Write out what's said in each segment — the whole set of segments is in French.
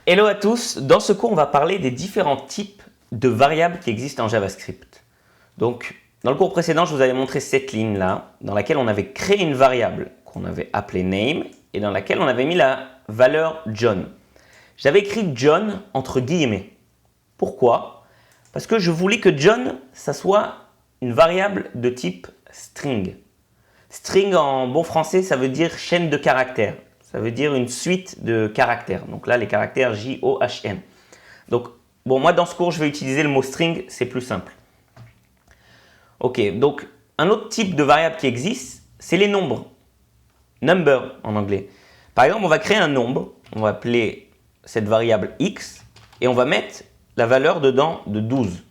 Hello à tous, dans ce cours on va parler des différents types de variables qui existent en JavaScript. Donc dans le cours précédent je vous avais montré cette ligne là dans laquelle on avait créé une variable qu'on avait appelée name et dans laquelle on avait mis la valeur John. J'avais écrit John entre guillemets. Pourquoi? Parce que je voulais que John ça soit une variable de type string. String en bon français ça veut dire chaîne de caractères. Ça veut dire une suite de caractères. Donc là, les caractères J-O-H-N. Donc, bon, moi, dans ce cours, je vais utiliser le mot string, c'est plus simple. Ok, donc, un autre type de variable qui existe, c'est les nombres. Number, en anglais. Par exemple, on va créer un nombre. On va appeler cette variable x et on va mettre la valeur dedans de 12.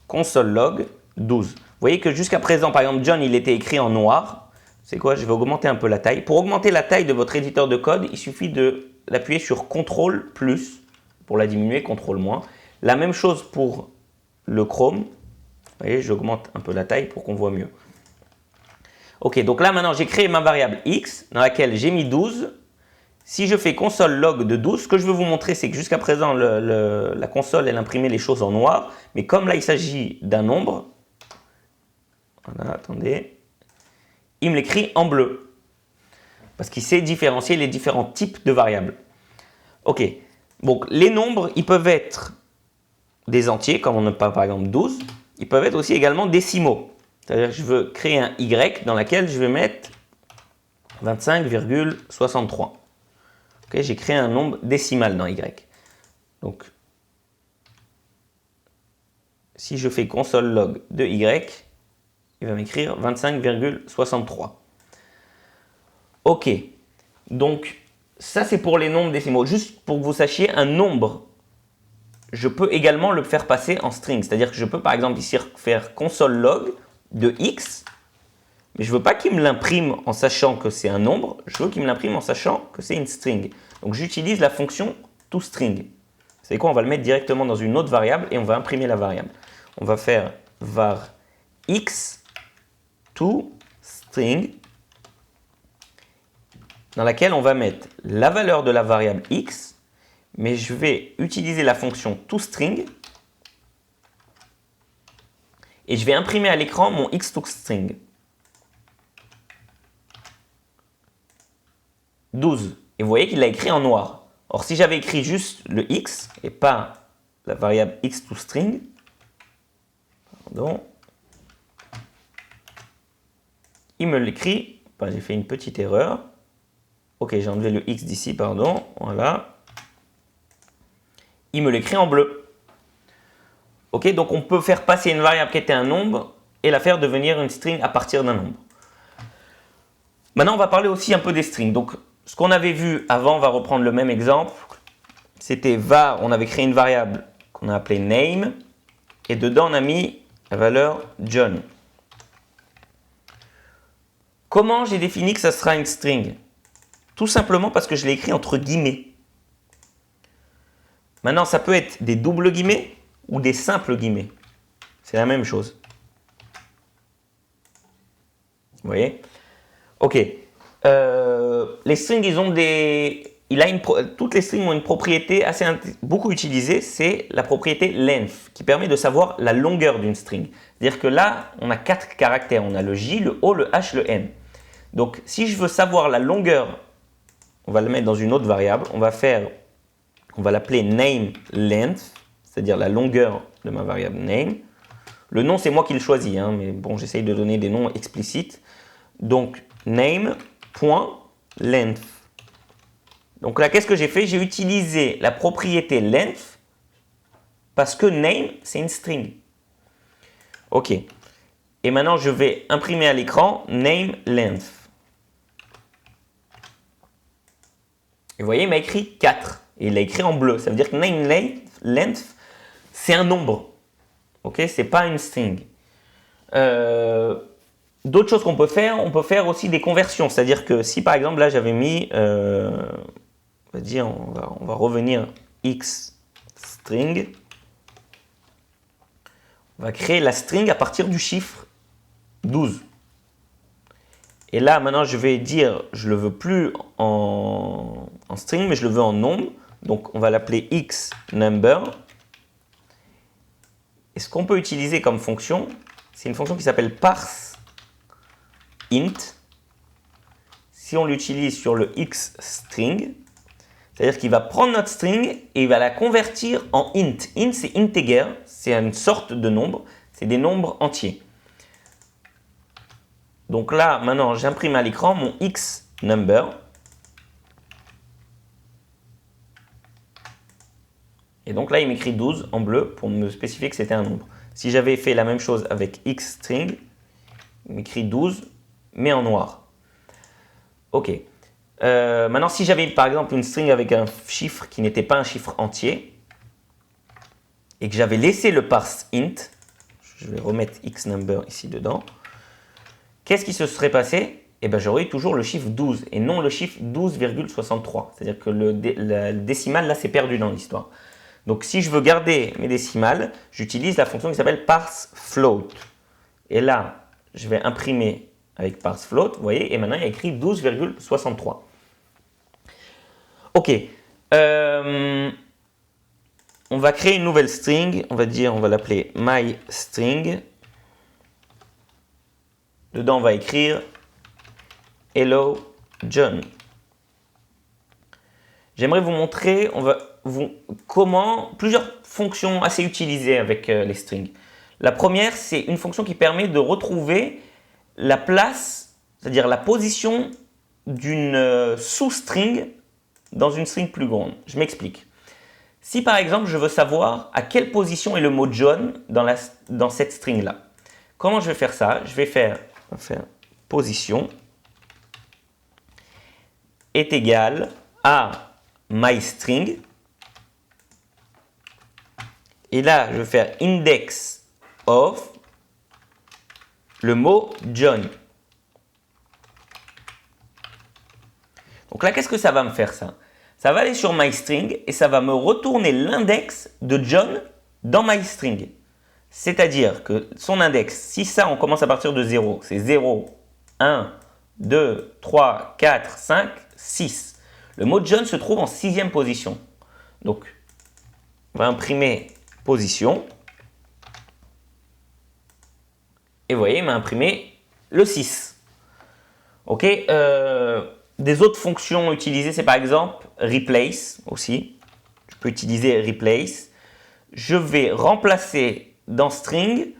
Console log 12. Vous voyez que jusqu'à présent, par exemple, John, il était écrit en noir. C'est quoi? Je vais augmenter un peu la taille. Pour augmenter la taille de votre éditeur de code, il suffit d'appuyer sur CTRL plus pour la diminuer, CTRL moins. La même chose pour le Chrome. Vous voyez, j'augmente un peu la taille pour qu'on voit mieux. Ok, donc là maintenant j'ai créé ma variable x dans laquelle j'ai mis 12. Si je fais console log de 12, ce que je veux vous montrer, c'est que jusqu'à présent la console elle imprimait les choses en noir. Mais comme là il s'agit d'un nombre, voilà, attendez. Il me l'écrit en bleu. Parce qu'il sait différencier les différents types de variables. Ok, donc les nombres, ils peuvent être des entiers, comme on a par exemple 12. Ils peuvent être aussi également décimaux. C'est-à-dire que je veux créer un Y dans lequel je vais mettre 25,63. Ok, j'ai créé un nombre décimal dans Y. Donc, si je fais console log de Y, il va m'écrire 25,63. Ok, donc ça c'est pour les nombres décimaux. Juste pour que vous sachiez, un nombre, je peux également le faire passer en string. C'est-à-dire que je peux par exemple ici faire console log de x, mais je ne veux pas qu'il me l'imprime en sachant que c'est un nombre, je veux qu'il me l'imprime en sachant que c'est une string. Donc j'utilise la fonction toString. C'est quoi? On va le mettre directement dans une autre variable et on va imprimer la variable. On va faire var x toString, dans laquelle on va mettre la valeur de la variable x, mais je vais utiliser la fonction toString et je vais imprimer à l'écran mon x toString. 12. Et vous voyez qu'il l'a écrit en noir. Or, si j'avais écrit juste le x et pas la variable x toString, pardon, il me l'écrit, enfin, j'ai fait une petite erreur. Ok, j'ai enlevé le x d'ici, pardon, voilà. Il me l'écrit en bleu. Ok, donc on peut faire passer une variable qui était un nombre et la faire devenir une string à partir d'un nombre. Maintenant, on va parler aussi un peu des strings. Donc, ce qu'on avait vu avant, on va reprendre le même exemple. C'était var, on avait créé une variable qu'on a appelée name et dedans on a mis la valeur John. Comment j'ai défini que ça sera une string? Tout simplement parce que je l'ai écrit entre guillemets. Maintenant, ça peut être des doubles guillemets ou des simples guillemets. C'est la même chose. Vous voyez? Ok. Les strings, ils ont des... toutes les strings ont une propriété beaucoup utilisée, c'est la propriété length, qui permet de savoir la longueur d'une string. C'est-à-dire que là, on a 4 caractères. On a le J, le O, le H, le N. Donc, si je veux savoir la longueur, on va le mettre dans une autre variable. On va l'appeler name length, c'est-à-dire la longueur de ma variable name. Le nom, c'est moi qui le choisis, hein, mais bon, j'essaye de donner des noms explicites. Donc, name.length. Donc là, qu'est-ce que j'ai fait? J'ai utilisé la propriété length parce que name, c'est une string. Ok. Et maintenant, je vais imprimer à l'écran name length. Et vous voyez, il m'a écrit 4. Et il l'a écrit en bleu. Ça veut dire que name length, c'est un nombre. Ok, c'est pas une string. D'autres choses qu'on peut faire aussi des conversions. C'est-à-dire que si par exemple là j'avais mis, on va revenir x string, on va créer la string à partir du chiffre 12. Et là, maintenant, je vais dire, je ne le veux plus en string, mais je le veux en nombre. Donc, on va l'appeler xNumber. Et ce qu'on peut utiliser comme fonction, c'est une fonction qui s'appelle parseInt. Si on l'utilise sur le xString, c'est-à-dire qu'il va prendre notre string et il va la convertir en int. Int, c'est integer, c'est une sorte de nombre, c'est des nombres entiers. Donc là, maintenant, j'imprime à l'écran mon xNumber. Et donc là, il m'écrit 12 en bleu pour me spécifier que c'était un nombre. Si j'avais fait la même chose avec xString, il m'écrit 12, mais en noir. Ok. Maintenant, si j'avais par exemple une string avec un chiffre qui n'était pas un chiffre entier, et que j'avais laissé le parseInt, je vais remettre xNumber ici dedans, qu'est-ce qui se serait passé? Eh bien, j'aurais eu toujours le chiffre 12 et non le chiffre 12,63. C'est-à-dire que le décimal, là, c'est perdu dans l'histoire. Donc, si je veux garder mes décimales, j'utilise la fonction qui s'appelle parseFloat. Et là, je vais imprimer avec parseFloat, vous voyez, et maintenant, il y a écrit 12,63. Ok. On va créer une nouvelle string. On va l'appeler myString. Dedans, on va écrire Hello John. J'aimerais vous montrer comment plusieurs fonctions assez utilisées avec les strings. La première, c'est une fonction qui permet de retrouver la place, c'est-à-dire la position d'une sous-string dans une string plus grande. Je m'explique. Si par exemple, je veux savoir à quelle position est le mot John dans cette string-là, comment je vais faire ça? Je vais faire position est égal à myString. Et là, je vais faire index of le mot John. Donc là, qu'est-ce que ça va me faire ça? Ça va aller sur myString et ça va me retourner l'index de John dans myString. C'est-à-dire que son index, si ça, on commence à partir de 0, c'est 0, 1, 2, 3, 4, 5, 6. Le mot John se trouve en 6e position. Donc, on va imprimer position. Et vous voyez, il m'a imprimé le 6. Ok. Des autres fonctions utilisées, c'est par exemple replace aussi. Je peux utiliser replace. Je vais remplacer dans string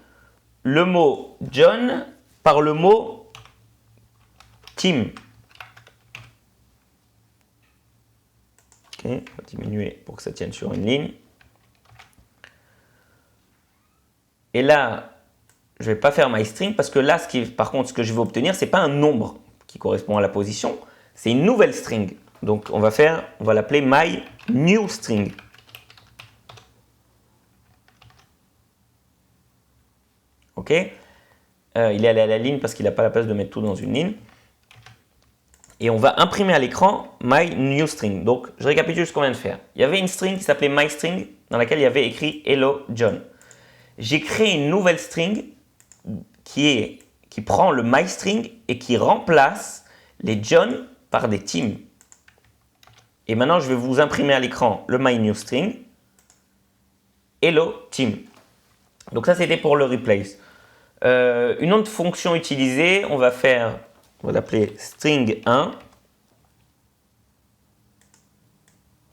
le mot John par le mot Tim. Ok, on va diminuer pour que ça tienne sur une ligne. Et là, je ne vais pas faire myString parce que là, par contre, ce que je vais obtenir, ce n'est pas un nombre qui correspond à la position, c'est une nouvelle string. Donc, on va l'appeler myNewString. Ok, il est allé à la ligne parce qu'il n'a pas la place de mettre tout dans une ligne. Et on va imprimer à l'écran myNewString. Donc, je récapitule ce qu'on vient de faire. Il y avait une string qui s'appelait myString dans laquelle il y avait écrit Hello John. J'ai créé une nouvelle string qui prend le myString et qui remplace les John par des Tim. Et maintenant, je vais vous imprimer à l'écran le myNewString Hello Tim. Donc ça, c'était pour le replace. Une autre fonction utilisée, on va l'appeler string1.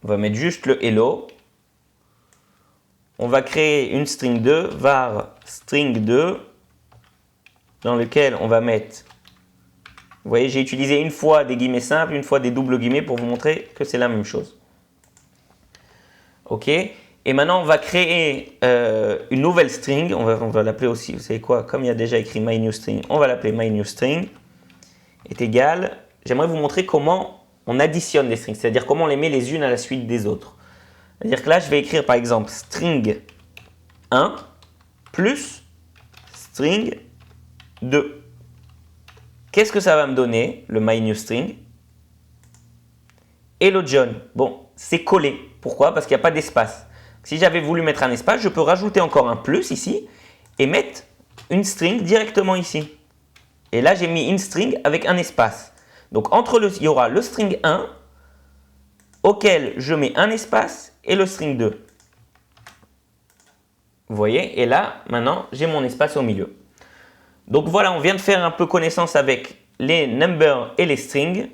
On va mettre juste le hello. On va créer une string 2, var string2, dans lequel on va mettre, vous voyez, j'ai utilisé une fois des guillemets simples, une fois des doubles guillemets pour vous montrer que c'est la même chose. Ok. Et maintenant, on va créer une nouvelle string. On va l'appeler aussi, vous savez quoi, comme il y a déjà écrit myNewString, on va l'appeler myNewString est égal. J'aimerais vous montrer comment on additionne les strings, c'est-à-dire comment on les met les unes à la suite des autres. C'est-à-dire que là, je vais écrire par exemple string 1 plus string 2. Qu'est-ce que ça va me donner, le myNewString? Hello John. Bon, c'est collé. Pourquoi? Parce qu'il n'y a pas d'espace. Si j'avais voulu mettre un espace, je peux rajouter encore un plus ici et mettre une string directement ici. Et là, j'ai mis une string avec un espace. Donc, il y aura le string 1 auquel je mets un espace et le string 2. Vous voyez? Et là, maintenant, j'ai mon espace au milieu. Donc voilà, on vient de faire un peu connaissance avec les numbers et les strings.